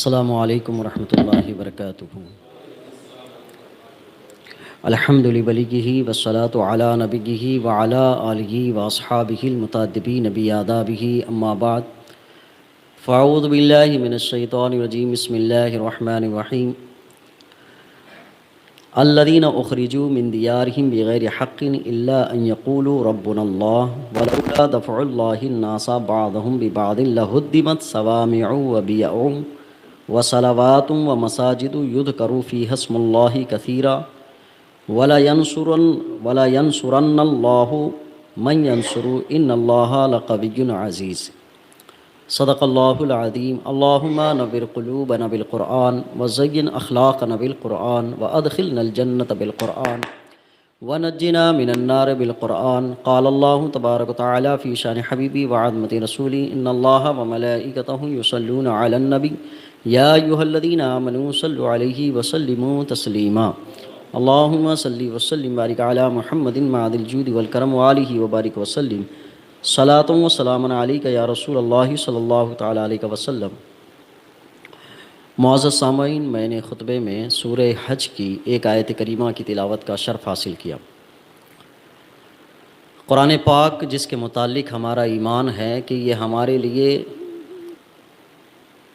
السلام علیکم ورحمۃ اللہ وبرکاتہ۔ الحمد للہ والصلاة علی نبیہ وعلی آلہ واصحابہ المتأدبین بآدابہ، اما بعد فاعوذ باللہ من الشیطان الرجیم، بسم اللہ الرحمن الرحیم۔ الذین اخرجوا من دیارہم بغیر حق الا ان یقولوا ربنا اللہ ولولا دفع اللہ الناس بعضهم ببعض لہدمت صوامع وبیع وصلوات ومساجد یذکر فیہا اسم اللہ کثیرا وَلَيَنْصُرَنَّ اللَّهُ مَنْ يَنْصُرُ إِنَّ اللَّهَ لَقَوِيٌّ عَزِيزٌ۔ صدق اللہ العظیم۔ اللہم نور قلوبنا بالقرآن وزین اخلاقنا بالقرآن وادخلنا الجنة بالقرآن ونجنا من النار بالقرآن۔ قال اللہ تبارک وتعالی فی شان حبیبی وعظمت رسولی، ان اللہ وملائکتہ یصلون علی النبی یا ایہا الذین آمنوا صلوا علیہ وسلموا تسلیما۔ اللہم صلی وسلم بارک علی محمد معد الجود والکرم وآلہ وبارک وسلم، صلاۃ و سلام علیک یا رسول اللہ صلی اللہ تعالی علیہ وسلم۔ معزز سامعین، میں نے خطبے میں سورہ حج کی ایک آیت کریمہ کی تلاوت کا شرف حاصل کیا۔ قرآن پاک جس کے متعلق ہمارا ایمان ہے کہ یہ ہمارے لیے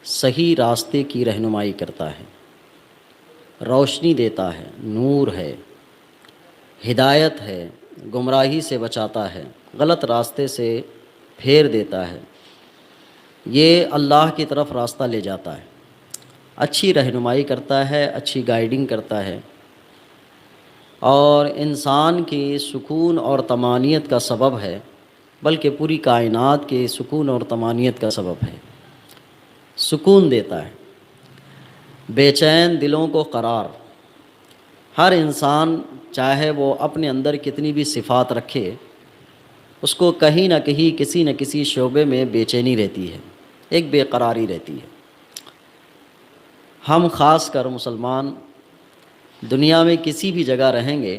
صحیح راستے کی رہنمائی کرتا ہے، روشنی دیتا ہے، نور ہے، ہدایت ہے، گمراہی سے بچاتا ہے، غلط راستے سے پھیر دیتا ہے، یہ اللہ کی طرف راستہ لے جاتا ہے، اچھی رہنمائی کرتا ہے، اچھی گائیڈنگ کرتا ہے، اور انسان کے سکون اور طمانینت کا سبب ہے، بلکہ پوری کائنات کے سکون اور طمانینت کا سبب ہے، سکون دیتا ہے، بے چین دلوں کو قرار۔ ہر انسان چاہے وہ اپنے اندر کتنی بھی صفات رکھے، اس کو کہیں نہ کہیں کسی نہ کسی شعبے میں بے چینی رہتی ہے، ایک بے قراری رہتی ہے۔ ہم خاص کر مسلمان دنیا میں کسی بھی جگہ رہیں گے،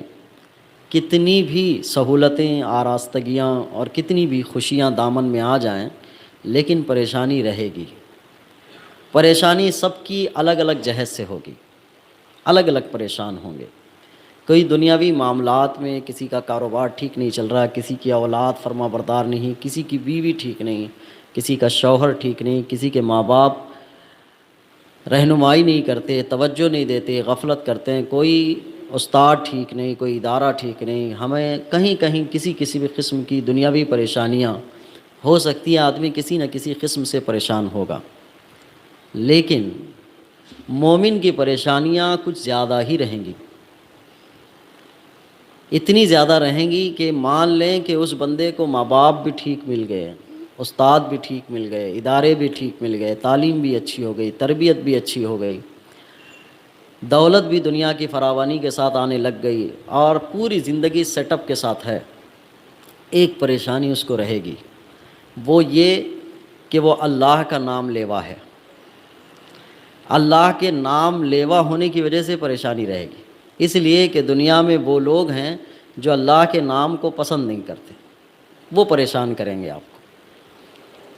کتنی بھی سہولتیں، آراستگیاں اور کتنی بھی خوشیاں دامن میں آ جائیں، لیکن پریشانی رہے گی۔ پریشانی سب کی الگ الگ جہت سے ہوگی، الگ الگ پریشان ہوں گے۔ کوئی دنیاوی معاملات میں کسی کا کاروبار ٹھیک نہیں چل رہا، کسی کی اولاد فرما بردار نہیں، کسی کی بیوی ٹھیک نہیں، کسی کا شوہر ٹھیک نہیں، کسی کے ماں باپ رہنمائی نہیں کرتے، توجہ نہیں دیتے، غفلت کرتے ہیں، کوئی استاد ٹھیک نہیں، کوئی ادارہ ٹھیک نہیں۔ ہمیں کہیں کہیں کسی بھی قسم کی دنیاوی پریشانیاں ہو سکتی ہیں، آدمی کسی نہ کسی قسم سے پریشان ہوگا، لیکن مومن کی پریشانیاں کچھ زیادہ ہی رہیں گی، اتنی زیادہ رہیں گی کہ مان لیں کہ اس بندے کو ماں باپ بھی ٹھیک مل گئے، استاد بھی ٹھیک مل گئے، ادارے بھی ٹھیک مل گئے، تعلیم بھی اچھی ہو گئی، تربیت بھی اچھی ہو گئی، دولت بھی دنیا کی فراوانی کے ساتھ آنے لگ گئی، اور پوری زندگی سیٹ اپ کے ساتھ ہے۔ ایک پریشانی اس کو رہے گی، وہ یہ کہ وہ اللہ کا نام لیوا ہے، اللہ کے نام لیوا ہونے کی وجہ سے پریشانی رہے گی، اس لیے کہ دنیا میں وہ لوگ ہیں جو اللہ کے نام کو پسند نہیں کرتے، وہ پریشان کریں گے آپ کو،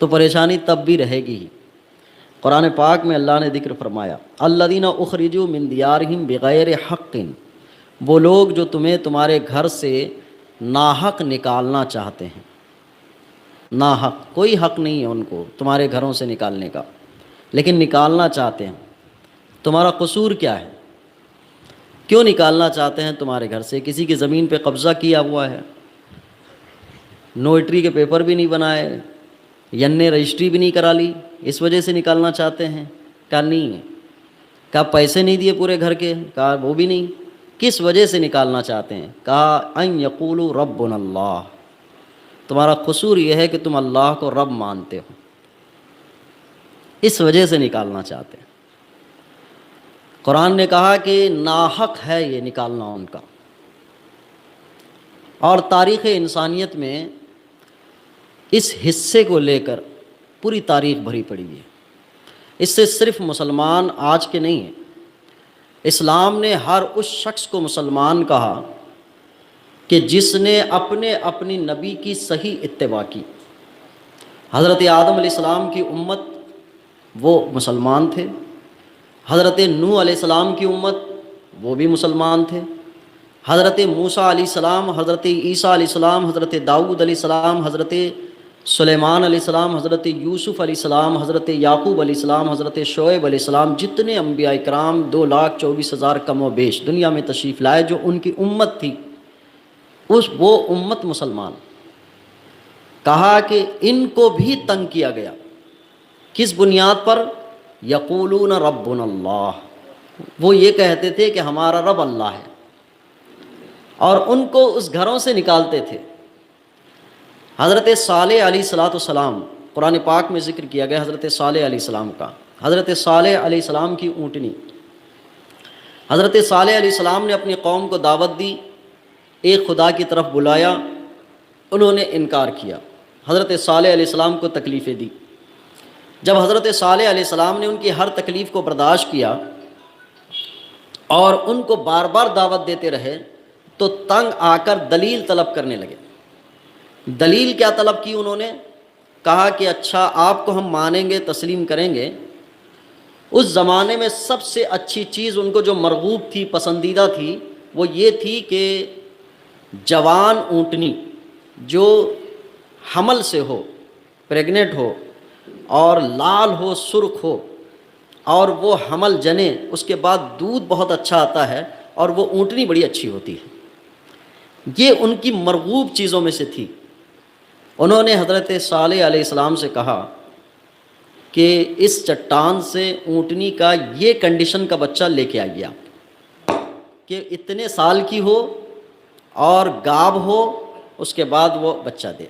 تو پریشانی تب بھی رہے گی ہی۔ قرآن پاک میں اللہ نے ذکر فرمایا، الذین اخرجوا من دیارہم بغیر حق، وہ لوگ جو تمہیں تمہارے گھر سے ناحق نکالنا چاہتے ہیں، ناحق، کوئی حق نہیں ہے ان کو تمہارے گھروں سے نکالنے کا، لیکن نکالنا چاہتے ہیں۔ تمہارا قصور کیا ہے؟ کیوں نکالنا چاہتے ہیں تمہارے گھر سے؟ کسی کی زمین پہ قبضہ کیا ہوا ہے، نوٹری کے پیپر بھی نہیں بنائے، رجسٹری بھی نہیں کرا لی، اس وجہ سے نکالنا چاہتے ہیں؟ کہا نہیں ہے۔ کہا پیسے نہیں دیے پورے گھر کے؟ کہا وہ بھی نہیں۔ کس وجہ سے نکالنا چاہتے ہیں؟ کہا ان یقولوا ربنا اللہ، تمہارا قصور یہ ہے کہ تم اللہ کو رب مانتے ہو، اس وجہ سے نکالنا چاہتے ہیں۔ قرآن نے کہا کہ ناحق ہے یہ نکالنا ان کا، اور تاریخ انسانیت میں اس حصے کو لے کر پوری تاریخ بھری پڑی ہے۔ اس سے صرف مسلمان آج کے نہیں ہیں، اسلام نے ہر اس شخص کو مسلمان کہا کہ جس نے اپنی نبی کی صحیح اتباع کی۔ حضرت آدم علیہ السلام کی امت وہ مسلمان تھے، حضرت نوح علیہ السلام کی امت وہ بھی مسلمان تھے، حضرت موسیٰ علیہ السلام، حضرت عیسیٰ علیہ السلام، حضرت داؤد علیہ السلام، حضرت سلیمان علیہ السلام، حضرت یوسف علیہ السلام، حضرت یعقوب علیہ السلام، حضرت شعیب علیہ السلام، جتنے انبیاء کرام 2,24,000 کم و بیش دنیا میں تشریف لائے جو ان کی امت تھی، وہ امت مسلمان. کہا کہ ان کو بھی تنگ کیا گیا. کس بنیاد پر؟ یقولون ربنا اللہ، وہ یہ کہتے تھے کہ ہمارا رب اللہ ہے، اور ان کو اس گھروں سے نکالتے تھے. حضرت صالح علیہ السلام، قرآن پاک میں ذکر کیا گیا حضرت صالح علیہ السلام کا. حضرت صالح علیہ السلام کی اونٹنی، حضرت صالح علیہ السلام نے اپنی قوم کو دعوت دی، ایک خدا کی طرف بلایا، انہوں نے انکار کیا، حضرت صالح علیہ السلام کو تکلیفیں دی. جب حضرت صالح علیہ السلام نے ان کی ہر تکلیف کو برداشت کیا اور ان کو بار بار دعوت دیتے رہے تو تنگ آ کر دلیل طلب کرنے لگے. دلیل کیا طلب کی انہوں نے؟ کہا کہ اچھا آپ کو ہم مانیں گے، تسلیم کریں گے. اس زمانے میں سب سے اچھی چیز ان کو جو مرغوب تھی، پسندیدہ تھی، وہ یہ تھی کہ جوان اونٹنی جو حمل سے ہو، پریگننٹ ہو اور لال ہو، سرخ ہو، اور وہ حمل جنے، اس کے بعد دودھ بہت اچھا آتا ہے اور وہ اونٹنی بڑی اچھی ہوتی ہے. یہ ان کی مرغوب چیزوں میں سے تھی. انہوں نے حضرت صالح علیہ السلام سے کہا کہ اس چٹان سے اونٹنی کا یہ کنڈیشن کا بچہ لے کے آئیے آپ، کہ اتنے سال کی ہو اور گاب ہو، اس کے بعد وہ بچہ دے.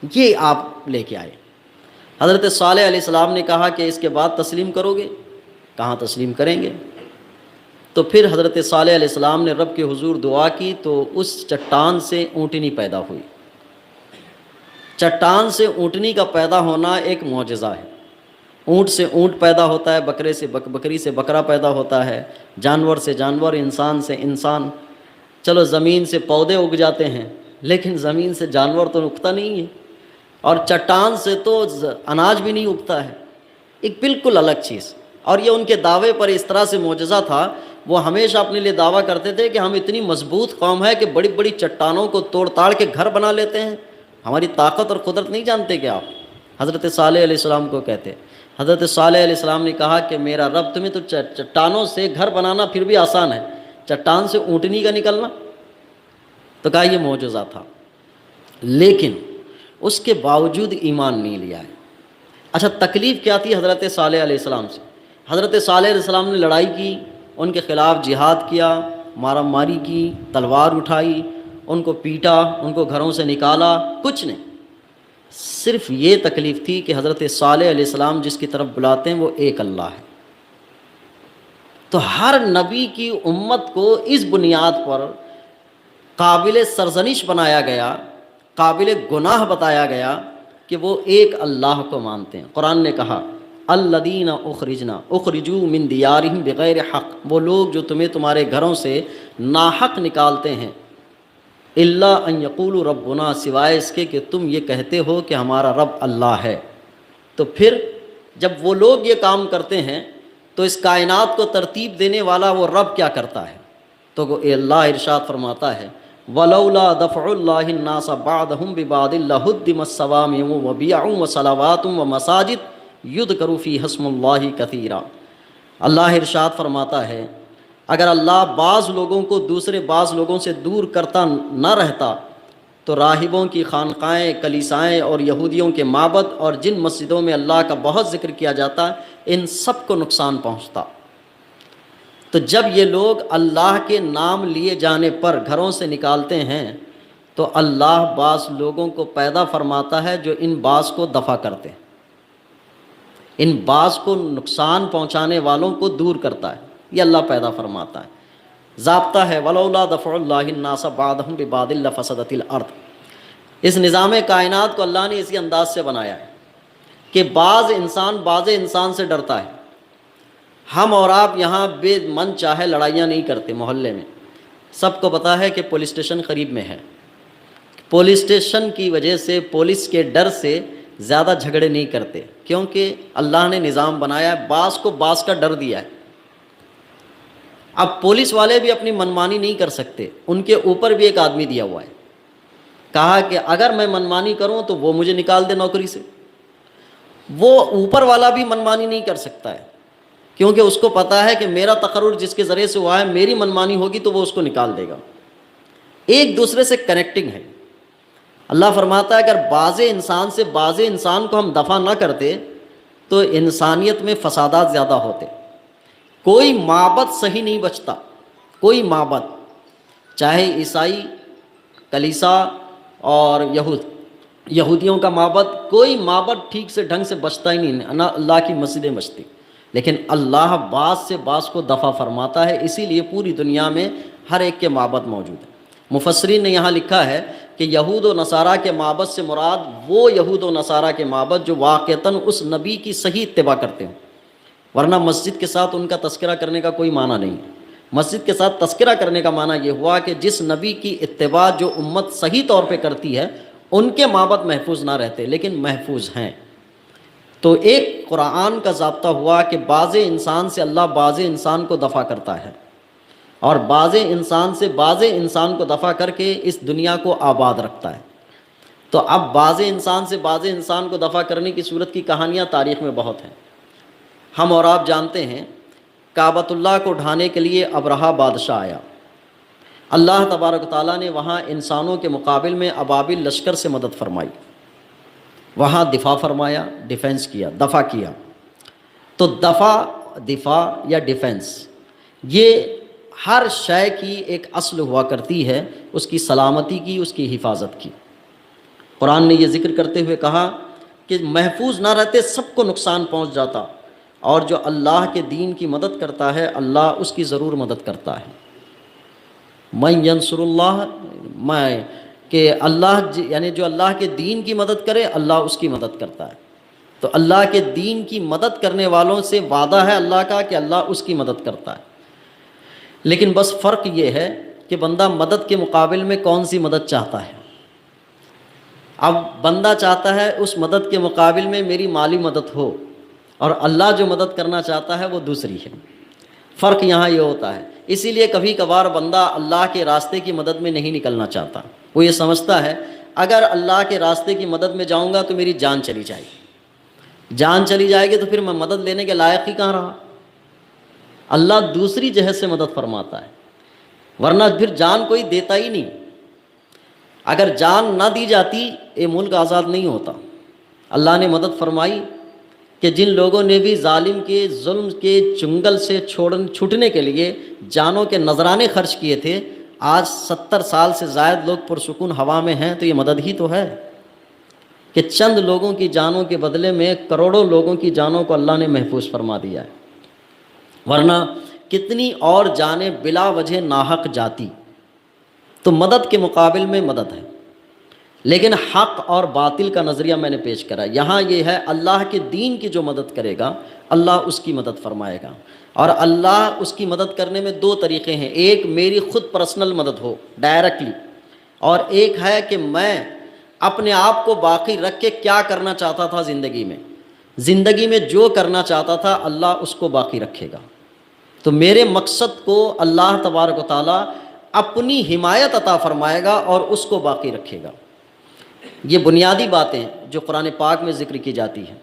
یہ آپ لے کے آئے. حضرت صالح علیہ السلام نے کہا کہ اس کے بعد تسلیم کرو گے؟ کہاں تسلیم کریں گے. تو پھر حضرت صالح علیہ السلام نے رب کے حضور دعا کی تو اس چٹان سے اونٹنی پیدا ہوئی. چٹان سے اونٹنی کا پیدا ہونا ایک معجزہ ہے. اونٹ سے اونٹ پیدا ہوتا ہے، بکرے سے بکری سے بکرا پیدا ہوتا ہے، جانور سے جانور، انسان سے انسان. چلو زمین سے پودے اگ جاتے ہیں لیکن زمین سے جانور تو اگتا نہیں ہے، اور چٹان سے تو اناج بھی نہیں اگتا ہے. ایک بالکل الگ چیز. اور یہ ان کے دعوے پر اس طرح سے معجزہ تھا، وہ ہمیشہ اپنے لیے دعویٰ کرتے تھے کہ ہم اتنی مضبوط قوم ہے کہ بڑی بڑی چٹانوں کو توڑ تاڑ کے گھر بنا لیتے ہیں، ہماری طاقت اور قدرت نہیں جانتے کہ آپ. حضرت صالح علیہ السلام کو کہتے. حضرت صالح علیہ السلام نے کہا کہ میرا رب، تمہیں تو چٹانوں سے گھر بنانا پھر بھی آسان ہے، چٹان سے اونٹنی کا نکلنا. تو کہا یہ معجزہ تھا، لیکن اس کے باوجود ایمان نہیں لیا ہے. اچھا تکلیف کیا تھی حضرت صالح علیہ السلام سے؟ حضرت صالح علیہ السلام نے لڑائی کی، ان کے خلاف جہاد کیا، مارا ماری کی، تلوار اٹھائی، ان کو پیٹا، ان کو گھروں سے نکالا، کچھ نہیں. صرف یہ تکلیف تھی کہ حضرت صالح علیہ السلام جس کی طرف بلاتے ہیں وہ ایک اللہ ہے. تو ہر نبی کی امت کو اس بنیاد پر قابل سرزنش بنایا گیا، قابل گناہ بتایا گیا کہ وہ ایک اللہ کو مانتے ہیں. قرآن نے کہا الذین اخرجوا من دیارہم بغیر حق، وہ لوگ جو تمہیں تمہارے گھروں سے ناحق نکالتے ہیں، الا ان یقولوا ربنا، سوائے اس کے کہ تم یہ کہتے ہو کہ ہمارا رب اللہ ہے. تو پھر جب وہ لوگ یہ کام کرتے ہیں تو اس کائنات کو ترتیب دینے والا وہ رب کیا کرتا ہے؟ تو اللہ ارشاد فرماتا ہے وَلَوْلَا دَفْعُ اللَّهِ النَّاسَ بَعْضَهُمْ بِبَعْضٍ لَهُدِّمَتْ صَوَامِعُ وَبِيَعٌ وَصَلَوَاتٌ وَمَسَاجِدُ يُذْكَرُ فِيهَا اسْمُ اللَّهِ كَثِيرًا. اللہ ارشاد فرماتا ہے اگر اللہ بعض لوگوں کو دوسرے بعض لوگوں سے دور کرتا نہ رہتا تو راہبوں کی خانقاہیں، کلیسائیں اور یہودیوں کے معبد اور جن مسجدوں میں اللہ کا بہت ذکر کیا جاتا ان سب کو نقصان پہنچتا. تو جب یہ لوگ اللہ کے نام لیے جانے پر گھروں سے نکالتے ہیں تو اللہ بعض لوگوں کو پیدا فرماتا ہے جو ان بعض کو دفع کرتے ہیں، ان بعض کو نقصان پہنچانے والوں کو دور کرتا ہے. یہ اللہ پیدا فرماتا ہے. ضابطہ ہے وَلَوْلَا دَفْعُ اللَّهِ النَّاسَ بَعْضَهُمْ بِبَعْضٍ لَفَسَدَتِ الْأَرْضُ. اس نظام کائنات کو اللہ نے اسی انداز سے بنایا ہے کہ بعض انسان سے ڈرتا ہے. ہم اور آپ یہاں بے من چاہے لڑائیاں نہیں کرتے. محلے میں سب کو پتہ ہے کہ پولیس اسٹیشن قریب میں ہے، پولیس اسٹیشن کی وجہ سے، پولیس کے ڈر سے زیادہ جھگڑے نہیں کرتے، کیونکہ اللہ نے نظام بنایا ہے، بعض کو بعض کا ڈر دیا ہے. اب پولیس والے بھی اپنی منمانی نہیں کر سکتے، ان کے اوپر بھی ایک آدمی دیا ہوا ہے، کہا کہ اگر میں منمانی کروں تو وہ مجھے نکال دے نوکری سے۔ وہ اوپر والا بھی منمانی نہیں کر سکتا ہے، کیونکہ اس کو پتا ہے کہ میرا تقرر جس کے ذریعے سے ہوا ہے، میری منمانی ہوگی تو وہ اس کو نکال دے گا۔ ایک دوسرے سے کنیکٹنگ ہے۔ اللہ فرماتا ہے اگر بعض انسان سے بعض انسان کو ہم دفع نہ کرتے تو انسانیت میں فسادات زیادہ ہوتے۔ کوئی معبد صحیح نہیں بچتا، کوئی معبد، چاہے عیسائی کلیسا اور یہودیوں کا معبد، کوئی معبد ٹھیک سے ڈھنگ سے بچتا ہی نہیں، نہ اللہ کی مسجدیں بچتی، لیکن اللہ بعض سے بعض کو دفع فرماتا ہے، اسی لیے پوری دنیا میں ہر ایک کے معبد موجود ہے۔ مفسرین نے یہاں لکھا ہے کہ یہود و نصارہ کے معبد سے مراد وہ یہود و نصارہ کے معبد جو واقعتاً اس نبی کی صحیح اتباع کرتے ہیں، ورنہ مسجد کے ساتھ ان کا تذکرہ کرنے کا کوئی معنی نہیں۔ مسجد کے ساتھ تذکرہ کرنے کا معنی یہ ہوا کہ جس نبی کی اتباع جو امت صحیح طور پہ کرتی ہے، ان کے معبد محفوظ نہ رہتے لیکن محفوظ ہیں۔ تو ایک قرآن کا ضابطہ ہوا کہ بعض انسان سے اللہ بعض انسان کو دفع کرتا ہے، اور بعض انسان سے بعض انسان کو دفع کر کے اس دنیا کو آباد رکھتا ہے۔ تو اب بعض انسان سے بعض انسان کو دفع کرنے کی صورت کی کہانیاں تاریخ میں بہت ہیں۔ ہم اور آپ جانتے ہیں کعبۃ اللہ کو ڈھانے کے لیے ابرہہ بادشاہ آیا، اللہ تبارک و تعالیٰ نے وہاں انسانوں کے مقابل میں ابابیل لشکر سے مدد فرمائی، وہاں دفاع فرمایا، ڈیفنس کیا، دفاع کیا۔ تو دفاع یا ڈیفنس، یہ ہر شے کی ایک اصل ہوا کرتی ہے، اس کی سلامتی کی، اس کی حفاظت کی۔ قرآن نے یہ ذکر کرتے ہوئے کہا کہ محفوظ نہ رہتے سب کو نقصان پہنچ جاتا، اور جو اللہ کے دین کی مدد کرتا ہے اللہ اس کی ضرور مدد کرتا ہے۔ من ینصر اللہ، میں کہ اللہ یعنی جو اللہ کے دین کی مدد کرے اللہ اس کی مدد کرتا ہے۔ تو اللہ کے دین کی مدد کرنے والوں سے وعدہ ہے اللہ کا کہ اللہ اس کی مدد کرتا ہے، لیکن بس فرق یہ ہے کہ بندہ مدد کے مقابل میں کون سی مدد چاہتا ہے۔ اب بندہ چاہتا ہے اس مدد کے مقابل میں میری مالی مدد ہو، اور اللہ جو مدد کرنا چاہتا ہے وہ دوسری ہے۔ فرق یہاں یہ ہوتا ہے، اسی لیے کبھی کبھار بندہ اللہ کے راستے کی مدد میں نہیں نکلنا چاہتا، وہ یہ سمجھتا ہے اگر اللہ کے راستے کی مدد میں جاؤں گا تو میری جان چلی جائے گی، جان چلی جائے گی تو پھر میں مدد لینے کے لائق ہی کہاں رہا۔ اللہ دوسری جہت سے مدد فرماتا ہے، ورنہ پھر جان کوئی دیتا ہی نہیں۔ اگر جان نہ دی جاتی یہ ملک آزاد نہیں ہوتا۔ اللہ نے مدد فرمائی کہ جن لوگوں نے بھی ظالم کے ظلم کے چنگل سے چھوٹنے کے لیے جانوں کے نذرانے خرچ کیے تھے، آج 70 سال سے زائد لوگ پرسکون ہوا میں ہیں، تو یہ مدد ہی تو ہے کہ چند لوگوں کی جانوں کے بدلے میں کروڑوں لوگوں کی جانوں کو اللہ نے محفوظ فرما دیا ہے، ورنہ کتنی اور جانیں بلا وجہ ناحق جاتی۔ تو مدد کے مقابل میں مدد ہے، لیکن حق اور باطل کا نظریہ میں نے پیش کرا۔ یہاں یہ ہے اللہ کے دین کی جو مدد کرے گا اللہ اس کی مدد فرمائے گا، اور اللہ اس کی مدد کرنے میں دو طریقے ہیں، ایک میری خود پرسنل مدد ہو ڈائریکٹلی، اور ایک ہے کہ میں اپنے آپ کو باقی رکھ کے کیا کرنا چاہتا تھا زندگی میں جو کرنا چاہتا تھا اللہ اس کو باقی رکھے گا۔ تو میرے مقصد کو اللہ تبارک و تعالیٰ اپنی حمایت عطا فرمائے گا اور اس کو باقی رکھے گا۔ یہ بنیادی باتیں جو قرآن پاک میں ذکر کی جاتی ہیں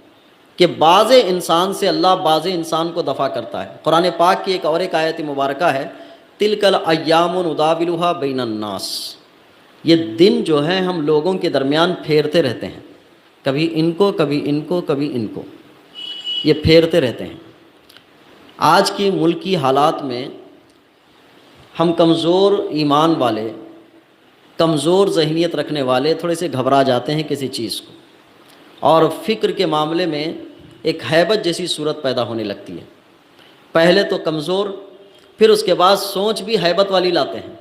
کہ بعض انسان سے اللہ بعض انسان کو دفع کرتا ہے۔ قرآن پاک کی ایک آیت مبارکہ ہے، تلک الایام نداولها بین الناس، یہ دن جو ہے ہم لوگوں کے درمیان پھیرتے رہتے ہیں، کبھی ان کو کبھی ان کو کبھی ان کو، یہ پھیرتے رہتے ہیں۔ آج کی ملکی حالات میں ہم کمزور ایمان والے، کمزور ذہنیت رکھنے والے تھوڑے سے گھبرا جاتے ہیں کسی چیز کو، اور فکر کے معاملے میں ایک ہیبت جیسی صورت پیدا ہونے لگتی ہے۔ پہلے تو کمزور، پھر اس کے بعد سوچ بھی ہیبت والی لاتے ہیں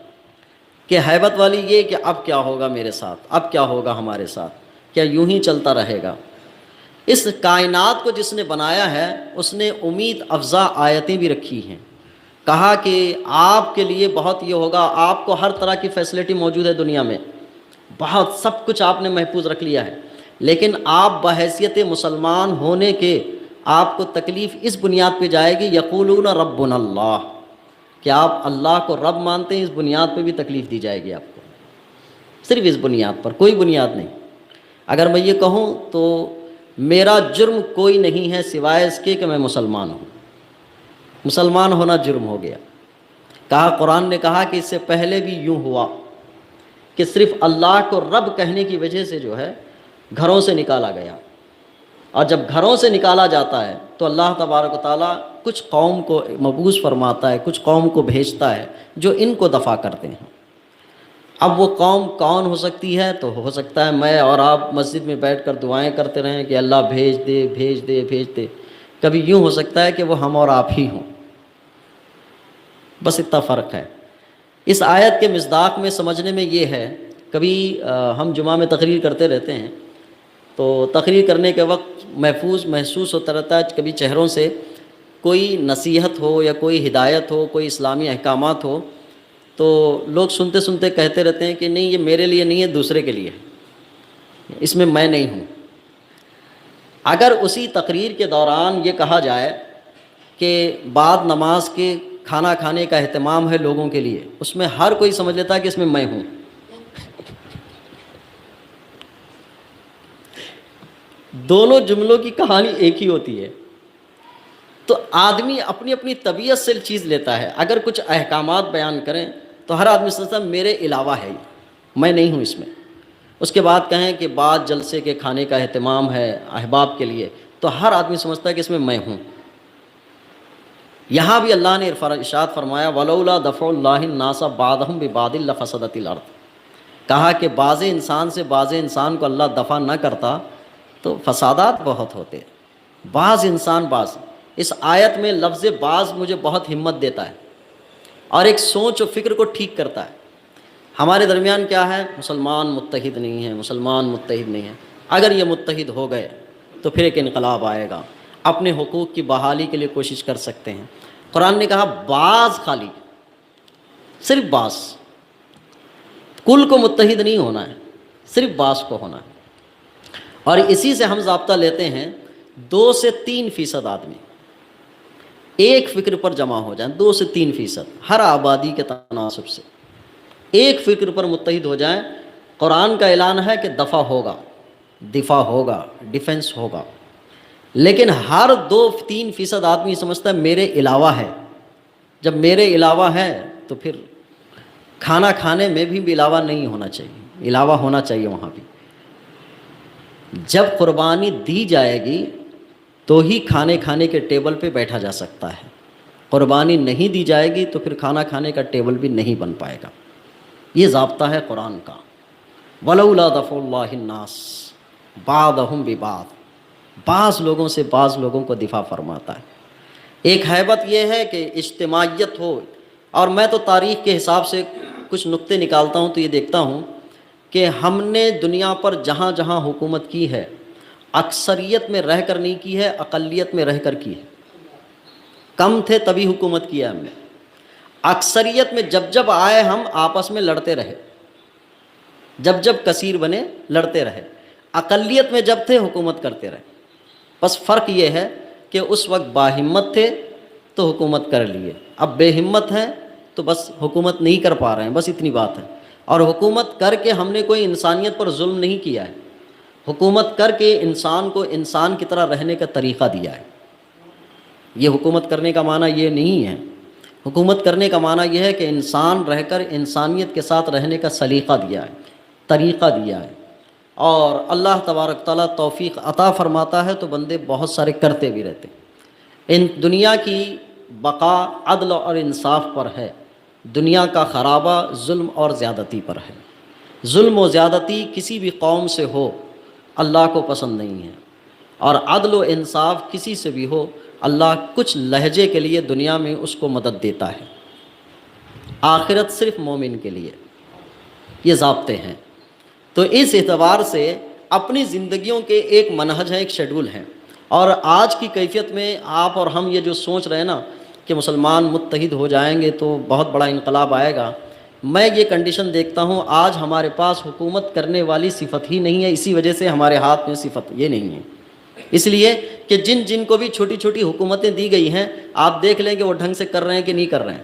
کہ ہیبت والی یہ کہ اب کیا ہوگا میرے ساتھ، اب کیا ہوگا ہمارے ساتھ، کیا یوں ہی چلتا رہے گا۔ اس کائنات کو جس نے بنایا ہے اس نے امید افزا آیتیں بھی رکھی ہیں، کہا کہ آپ کے لیے بہت یہ ہوگا، آپ کو ہر طرح کی فیسلٹی موجود ہے دنیا میں، بہت سب کچھ آپ نے محفوظ رکھ لیا ہے، لیکن آپ بحیثیت مسلمان ہونے کے آپ کو تکلیف اس بنیاد پہ جائے گی، یقولون ربنا اللہ، کہ آپ اللہ کو رب مانتے ہیں، اس بنیاد پہ بھی تکلیف دی جائے گی آپ کو، صرف اس بنیاد پر، کوئی بنیاد نہیں۔ اگر میں یہ کہوں تو میرا جرم کوئی نہیں ہے سوائے اس کے کہ میں مسلمان ہوں، مسلمان ہونا جرم ہو گیا۔ کہا، قرآن نے کہا کہ اس سے پہلے بھی یوں ہوا کہ صرف اللہ کو رب کہنے کی وجہ سے جو ہے گھروں سے نکالا گیا، اور جب گھروں سے نکالا جاتا ہے تو اللہ تبارک و تعالیٰ کچھ قوم کو مبعوث فرماتا ہے، کچھ قوم کو بھیجتا ہے جو ان کو دفع کرتے ہیں۔ اب وہ قوم کون ہو سکتی ہے؟ تو ہو سکتا ہے میں اور آپ مسجد میں بیٹھ کر دعائیں کرتے رہیں کہ اللہ بھیج دے بھیج دے بھیج دے، کبھی یوں ہو سکتا ہے کہ وہ ہم اور آپ ہی ہوں، بس اتنا فرق ہے۔ اس آیت کے مصداق میں سمجھنے میں یہ ہے، کبھی ہم جمعہ میں تقریر کرتے رہتے ہیں تو تقریر کرنے کے وقت محسوس ہوتا رہتا ہے، کبھی چہروں سے کوئی نصیحت ہو یا کوئی ہدایت ہو، کوئی اسلامی احکامات ہو، تو لوگ سنتے سنتے کہتے رہتے ہیں کہ نہیں یہ میرے لیے نہیں ہے، دوسرے کے لیے ہے، اس میں میں نہیں ہوں۔ اگر اسی تقریر کے دوران یہ کہا جائے کہ بعد نماز کے کھانا کھانے کا اہتمام ہے لوگوں کے لیے، اس میں ہر کوئی سمجھ لیتا ہے کہ اس میں میں ہوں۔ دونوں جملوں کی کہانی ایک ہی ہوتی ہے، تو آدمی اپنی اپنی طبیعت سے چیز لیتا ہے۔ اگر کچھ احکامات بیان کریں تو ہر آدمی سمجھتا ہے میرے علاوہ ہے، میں نہیں ہوں اس میں۔ اس کے بعد کہیں کہ بعد جلسے کے کھانے کا اہتمام ہے احباب کے لیے، تو ہر آدمی سمجھتا ہے کہ اس میں ہوں۔ یہاں بھی اللہ نے ارشاد فرمایا وَلَوْلَا دَفْعُ اللَّهِ النَّاسَ بَعْضَهُمْ بِبَعْضٍ لَفَسَدَتِ الْأَرْضُ، کہا کہ بعض انسان سے بعض انسان کو اللہ دفع نہ کرتا تو فسادات بہت ہوتے۔ بعض انسان بعض، اس آیت میں لفظ بعض مجھے بہت ہمت دیتا ہے اور ایک سوچ و فکر کو ٹھیک کرتا ہے۔ ہمارے درمیان کیا ہے؟ مسلمان متحد نہیں ہیں، مسلمان متحد نہیں ہیں۔ اگر یہ متحد ہو گئے تو پھر ایک انقلاب آئے گا، اپنے حقوق کی بحالی کے لیے کوشش کر سکتے ہیں۔ قرآن نے کہا بعض، خالی صرف بعض، کل کو متحد نہیں ہونا ہے، صرف بعض کو ہونا ہے۔ اور اسی سے ہم ضابطہ لیتے ہیں 2 سے 3% آدمی ایک فکر پر جمع ہو جائیں، 2 سے 3% ہر آبادی کے تناسب سے ایک فکر پر متحد ہو جائیں۔ قرآن کا اعلان ہے کہ دفع ہوگا، دفاع ہوگا، ڈیفنس ہوگا، لیکن ہر 2-3% آدمی سمجھتا ہے میرے علاوہ ہے۔ جب میرے علاوہ ہے تو پھر کھانا کھانے میں بھی علاوہ نہیں ہونا چاہیے، علاوہ ہونا چاہیے وہاں بھی۔ جب قربانی دی جائے گی تو ہی کھانے کھانے کے ٹیبل پہ بیٹھا جا سکتا ہے، قربانی نہیں دی جائے گی تو پھر کھانا کھانے کا ٹیبل بھی نہیں بن پائے گا۔ یہ ضابطہ ہے قرآن کا، وَلَوْلَا دَفْعُ اللَّهِ النَّاسَ بَعْضَهُمْ بِبَعْضٍ، بعض لوگوں سے بعض لوگوں کو دفاع فرماتا ہے۔ ایک ہیبت یہ ہے کہ اجتماعیت ہو، اور میں تو تاریخ کے حساب سے کچھ نقطے نکالتا ہوں تو یہ دیکھتا ہوں کہ ہم نے دنیا پر جہاں جہاں حکومت کی ہے اکثریت میں رہ کر نہیں کی ہے، اقلیت میں رہ کر کی ہے۔ کم تھے تبھی حکومت کیا ہم نے، اکثریت میں جب جب آئے ہم آپس میں لڑتے رہے، جب جب کثیر بنے لڑتے رہے، اقلیت میں جب تھے حکومت کرتے رہے۔ بس فرق یہ ہے کہ اس وقت باہمت تھے تو حکومت کر لیے، اب بے ہمت ہیں تو بس حکومت نہیں کر پا رہے ہیں، بس اتنی بات ہے۔ اور حکومت کر کے ہم نے کوئی انسانیت پر ظلم نہیں کیا ہے، حکومت کر کے انسان کو انسان کی طرح رہنے کا طریقہ دیا ہے۔ یہ حکومت کرنے کا معنی یہ نہیں ہے، حکومت کرنے کا معنی یہ ہے کہ انسان رہ کر انسانیت کے ساتھ رہنے کا سلیقہ دیا ہے، طریقہ دیا ہے۔ اور اللہ تبارک تعالیٰ توفیق عطا فرماتا ہے تو بندے بہت سارے کرتے بھی رہتے ہیں۔ ان دنیا کی بقا عدل اور انصاف پر ہے، دنیا کا خرابہ ظلم اور زیادتی پر ہے۔ ظلم و زیادتی کسی بھی قوم سے ہو اللہ کو پسند نہیں ہے، اور عدل و انصاف کسی سے بھی ہو اللہ کچھ لہجے کے لیے دنیا میں اس کو مدد دیتا ہے، آخرت صرف مومن کے لیے۔ یہ ضابطے ہیں، تو اس اعتبار سے اپنی زندگیوں کے ایک منہج ہے، ایک شیڈول ہے۔ اور آج کی کیفیت میں آپ اور ہم یہ جو سوچ رہے ہیں نا کہ مسلمان متحد ہو جائیں گے تو بہت بڑا انقلاب آئے گا، میں یہ کنڈیشن دیکھتا ہوں آج ہمارے پاس حکومت کرنے والی صفت ہی نہیں ہے، اسی وجہ سے ہمارے ہاتھ میں صفت یہ نہیں ہے۔ اس لیے کہ جن جن کو بھی چھوٹی چھوٹی حکومتیں دی گئی ہیں آپ دیکھ لیں کہ وہ ڈھنگ سے کر رہے ہیں کہ نہیں کر رہے ہیں۔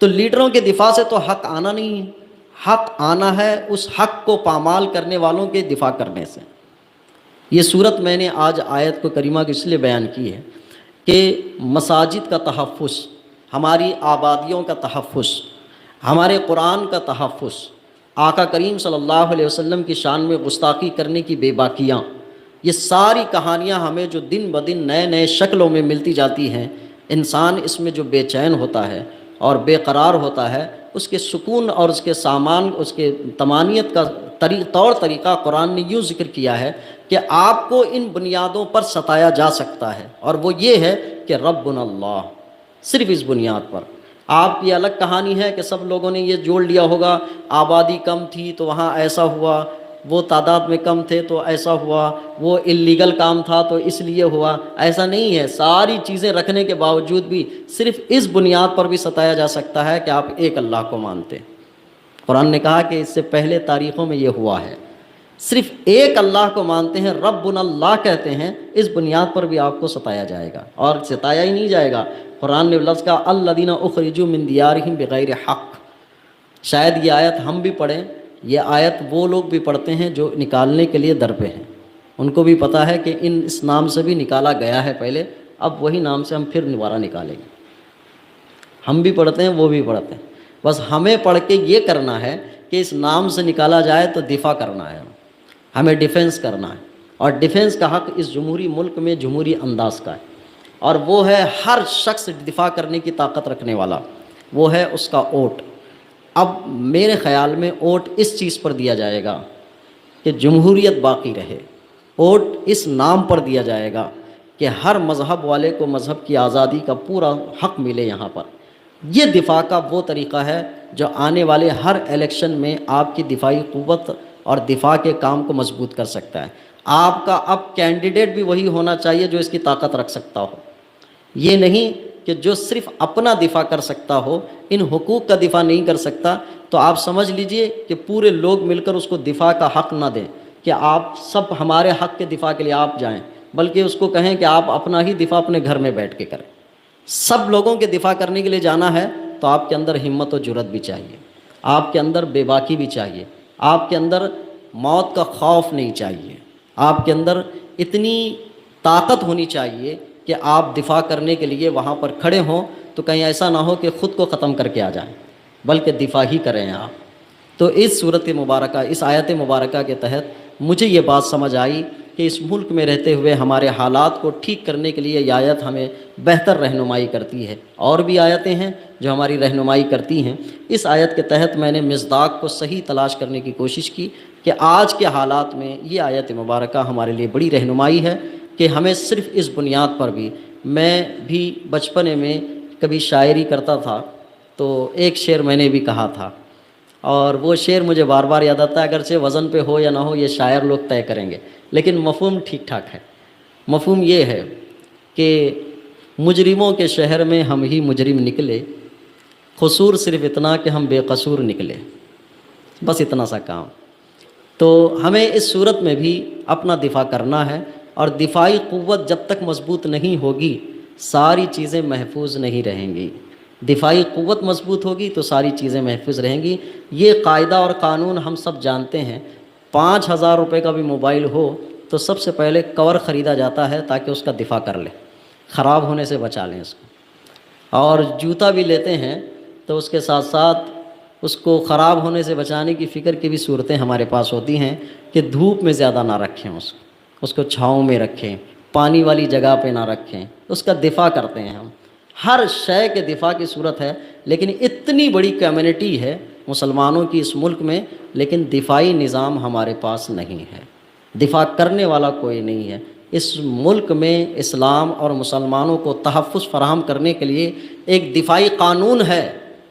تو لیڈروں کے دفاع سے تو حق آنا نہیں ہے، حق آنا ہے اس حق کو پامال کرنے والوں کے دفاع کرنے سے۔ یہ صورت میں نے آج آیت کو کریمہ کو اس لیے بیان کی ہے کہ مساجد کا تحفظ، ہماری آبادیوں کا تحفظ، ہمارے قرآن کا تحفظ، آقا کریم صلی اللہ علیہ وسلم کی شان میں گستاخی کرنے کی بے باکیاں، یہ ساری کہانیاں ہمیں جو دن بدن نئے نئے شکلوں میں ملتی جاتی ہیں، انسان اس میں جو بے چین ہوتا ہے اور بے قرار ہوتا ہے، اس کے سکون اور اس کے سامان، اس کے طمانینت کا طور طریقہ قرآن نے یوں ذکر کیا ہے کہ آپ کو ان بنیادوں پر ستایا جا سکتا ہے، اور وہ یہ ہے کہ ربنا اللہ، صرف اس بنیاد پر۔ آپ کی الگ کہانی ہے کہ سب لوگوں نے یہ جوڑ لیا ہوگا، آبادی کم تھی تو وہاں ایسا ہوا، وہ تعداد میں کم تھے تو ایسا ہوا، وہ اللیگل کام تھا تو اس لیے ہوا۔ ایسا نہیں ہے، ساری چیزیں رکھنے کے باوجود بھی صرف اس بنیاد پر بھی ستایا جا سکتا ہے کہ آپ ایک اللہ کو مانتے ہیں۔ قرآن نے کہا کہ اس سے پہلے تاریخوں میں یہ ہوا ہے، صرف ایک اللہ کو مانتے ہیں، ربنا اللہ کہتے ہیں، اس بنیاد پر بھی آپ کو ستایا جائے گا، اور ستایا ہی نہیں جائے گا۔ قرآن نے لفظ کہا الذین اخرجوا من دیارہم بغیر حق۔ شاید یہ آیت ہم بھی پڑھیں، یہ آیت وہ لوگ بھی پڑھتے ہیں جو نکالنے کے لیے در پہ ہیں، ان کو بھی پتہ ہے کہ اس نام سے بھی نکالا گیا ہے پہلے، اب وہی نام سے ہم پھر دوبارہ نکالیں گے۔ ہم بھی پڑھتے ہیں، وہ بھی پڑھتے ہیں، بس ہمیں پڑھ کے یہ کرنا ہے کہ اس نام سے نکالا جائے تو دفاع کرنا ہے، ہمیں ڈیفنس کرنا ہے، اور ڈیفنس کا حق اس جمہوری ملک میں جمہوری انداز کا ہے، اور وہ ہے ہر شخص دفاع کرنے کی طاقت رکھنے والا، وہ ہے اس کا ووٹ۔ اب میرے خیال میں ووٹ اس چیز پر دیا جائے گا کہ جمہوریت باقی رہے، ووٹ اس نام پر دیا جائے گا کہ ہر مذہب والے کو مذہب کی آزادی کا پورا حق ملے یہاں پر۔ یہ دفاع کا وہ طریقہ ہے جو آنے والے ہر الیکشن میں آپ کی دفاعی قوت اور دفاع کے کام کو مضبوط کر سکتا ہے۔ آپ کا اب کینڈیڈیٹ بھی وہی ہونا چاہیے جو اس کی طاقت رکھ سکتا ہو، یہ نہیں کہ جو صرف اپنا دفاع کر سکتا ہو، ان حقوق کا دفاع نہیں کر سکتا، تو آپ سمجھ لیجئے کہ پورے لوگ مل کر اس کو دفاع کا حق نہ دیں کہ آپ سب ہمارے حق کے دفاع کے لیے آپ جائیں، بلکہ اس کو کہیں کہ آپ اپنا ہی دفاع اپنے گھر میں بیٹھ کے کریں۔ سب لوگوں کے دفاع کرنے کے لیے جانا ہے تو آپ کے اندر ہمت و جرأت بھی چاہیے، آپ کے اندر بے باکی بھی چاہیے، آپ کے اندر موت کا خوف نہیں چاہیے، آپ کے اندر اتنی طاقت ہونی چاہیے کہ آپ دفاع کرنے کے لیے وہاں پر کھڑے ہوں تو کہیں ایسا نہ ہو کہ خود کو ختم کر کے آ جائیں، بلکہ دفاع ہی کریں آپ۔ تو اس صورت مبارکہ، اس آیت مبارکہ کے تحت مجھے یہ بات سمجھ آئی کہ اس ملک میں رہتے ہوئے ہمارے حالات کو ٹھیک کرنے کے لیے یہ آیت ہمیں بہتر رہنمائی کرتی ہے، اور بھی آیتیں ہیں جو ہماری رہنمائی کرتی ہیں۔ اس آیت کے تحت میں نے مصداق کو صحیح تلاش کرنے کی کوشش کی کہ آج کے حالات میں یہ آیت مبارکہ ہمارے لیے بڑی رہنمائی ہے کہ ہمیں صرف اس بنیاد پر بھی، میں بھی بچپنے میں کبھی شاعری کرتا تھا تو ایک شعر میں نے بھی کہا تھا، اور وہ شعر مجھے بار بار یاد آتا ہے، اگرچہ وزن پہ ہو یا نہ ہو یہ شاعر لوگ طے کریں گے، لیکن مفہوم ٹھیک ٹھاک ہے۔ مفہوم یہ ہے کہ مجرموں کے شہر میں ہم ہی مجرم نکلے، قصور صرف اتنا کہ ہم بے قصور نکلے، بس اتنا سا کام۔ تو ہمیں اس صورت میں بھی اپنا دفاع کرنا ہے، اور دفاعی قوت جب تک مضبوط نہیں ہوگی ساری چیزیں محفوظ نہیں رہیں گی۔ دفاعی قوت مضبوط ہوگی تو ساری چیزیں محفوظ رہیں گی۔ یہ قاعدہ اور قانون ہم سب جانتے ہیں۔ 5,000 روپے کا بھی موبائل ہو تو سب سے پہلے کور خریدا جاتا ہے تاکہ اس کا دفاع کر لیں، خراب ہونے سے بچا لیں اس کو، اور جوتا بھی لیتے ہیں تو اس کے ساتھ ساتھ اس کو خراب ہونے سے بچانے کی فکر کی بھی صورتیں ہمارے پاس ہوتی ہیں کہ دھوپ میں زیادہ نہ رکھیں، اس کو چھاؤں میں رکھیں، پانی والی جگہ پہ نہ رکھیں، اس کا دفاع کرتے ہیں ہم۔ ہر شے کے دفاع کی صورت ہے، لیکن اتنی بڑی کمیونٹی ہے مسلمانوں کی اس ملک میں، لیکن دفاعی نظام ہمارے پاس نہیں ہے، دفاع کرنے والا کوئی نہیں ہے۔ اس ملک میں اسلام اور مسلمانوں کو تحفظ فراہم کرنے کے لیے ایک دفاعی قانون ہے،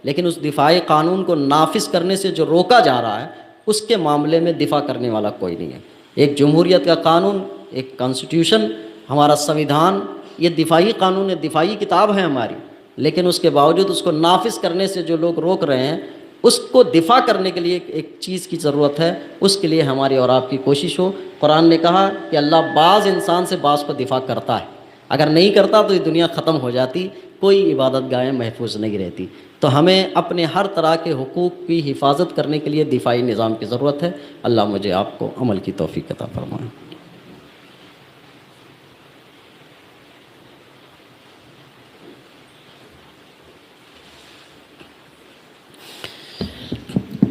لیکن اس دفاعی قانون کو نافذ کرنے سے جو روکا جا رہا ہے اس کے معاملے میں دفاع کرنے والا کوئی نہیں ہے۔ ایک جمہوریت کا قانون، ایک کانسٹیٹیوشن، ہمارا سنویدھان، یہ دفاعی قانون ہے، دفاعی کتاب ہے ہماری، لیکن اس کے باوجود اس کو نافذ کرنے سے جو لوگ روک رہے ہیں، اس کو دفاع کرنے کے لیے ایک چیز کی ضرورت ہے، اس کے لیے ہماری اور آپ کی کوشش ہو۔ قرآن نے کہا کہ اللہ بعض انسان سے بعض کو دفاع کرتا ہے، اگر نہیں کرتا تو یہ دنیا ختم ہو جاتی۔ کوئی عبادت گاہیں محفوظ نہیں رہتی۔ تو ہمیں اپنے ہر طرح کے حقوق کی حفاظت کرنے کے لیے دفاعی نظام کی ضرورت ہے۔ اللہ مجھے آپ کو عمل کی توفیق عطا فرمائے۔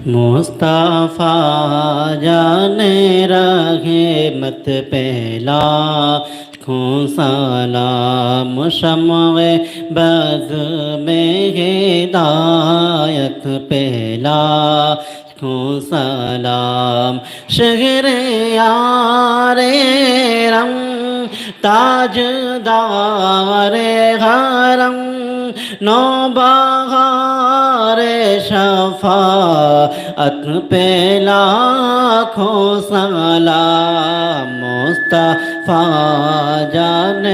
مصطفیٰ جان رحمت پہلا کھوں سلام شمع بز میں ہدایت پہلا کھوں سلام شہر یار رم تاج دار حرم نو بہار شفاعت پہ لاکھوں سلام مصطفیٰ جان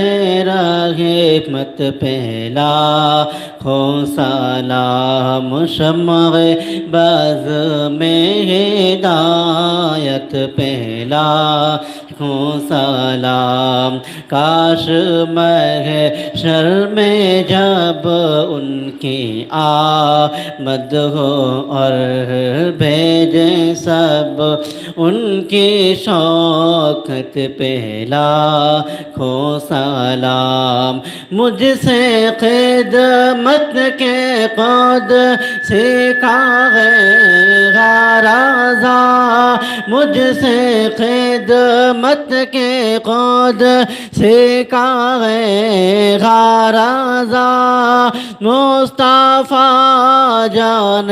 رحمت پہ لاکھوں سلام شمع بز میں ہدایت پہ لاکھوں سلام کاش محشر میں جب ان کی آمد ہو اور بھیجیں سب ان کی شوکت پہ لاکھوں سلام مجھ سے خدمت کے قد سیکھا ہے رضا مجھ سے خدمت کے قد سیکھا ہے رضا مصطفیٰ جان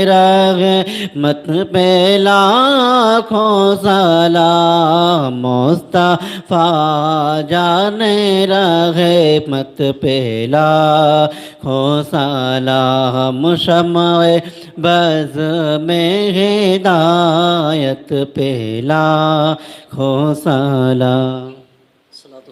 رحمت پہ لاکھوں سلام مصطفیٰ جان رحمت پہ لاکھوں سلام شمع بز میں ہدایت پہ لاکھوں سلام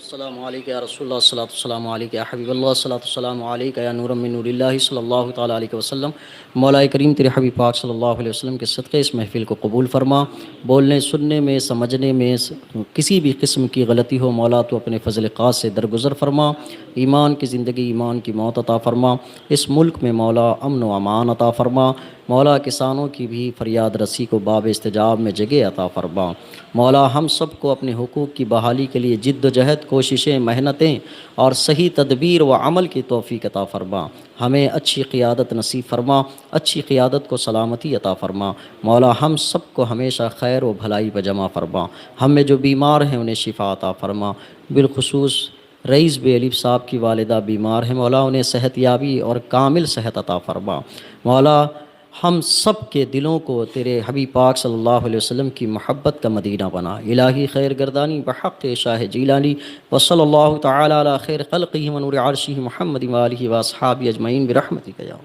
السلام علیکم یا رسول اللہ، صلاۃ السلام علیکم یا حبیب اللہ، صلاۃ السلام علیکم یا نور من نور اللہ صلی اللہ تعالیٰ علیہ وسلم۔ مولا کریم تیرے حبیب پاک صلی اللہ علیہ وسلم کے صدقے اس محفل کو قبول فرما۔ بولنے سننے میں سمجھنے میں کسی بھی قسم کی غلطی ہو مولا تو اپنے فضل خاص سے درگزر فرما۔ ایمان کی زندگی ایمان کی موت عطا فرما۔ اس ملک میں مولا امن و امان عطا فرما۔ مولا کسانوں کی بھی فریاد رسی کو باب استجاب میں جگہ عطا فرما۔ مولا ہم سب کو اپنے حقوق کی بحالی کے لیے جد و جہد کوششیں محنتیں اور صحیح تدبیر و عمل کی توفیق عطا فرما۔ ہمیں اچھی قیادت نصیب فرما، اچھی قیادت کو سلامتی عطا فرما۔ مولا ہم سب کو ہمیشہ خیر و بھلائی پہ جمع فرما۔ ہم میں جو بیمار ہیں انہیں شفا عطا فرما۔ بالخصوص رئیس بے الف صاحب کی والدہ بیمار ہیں مولا انہیں صحت یابی اور کامل صحت عطا فرما۔ مولا ہم سب کے دلوں کو تیرے حبیب پاک صلی اللہ علیہ وسلم کی محبت کا مدینہ بنا۔ الہی خیر گردانی بحق شاہ جیلانی وصلی اللہ تعالی علی خیر خلقہ ونور عرشہ محمد و آلہ و اصحابہ اجمعین برحمتک یا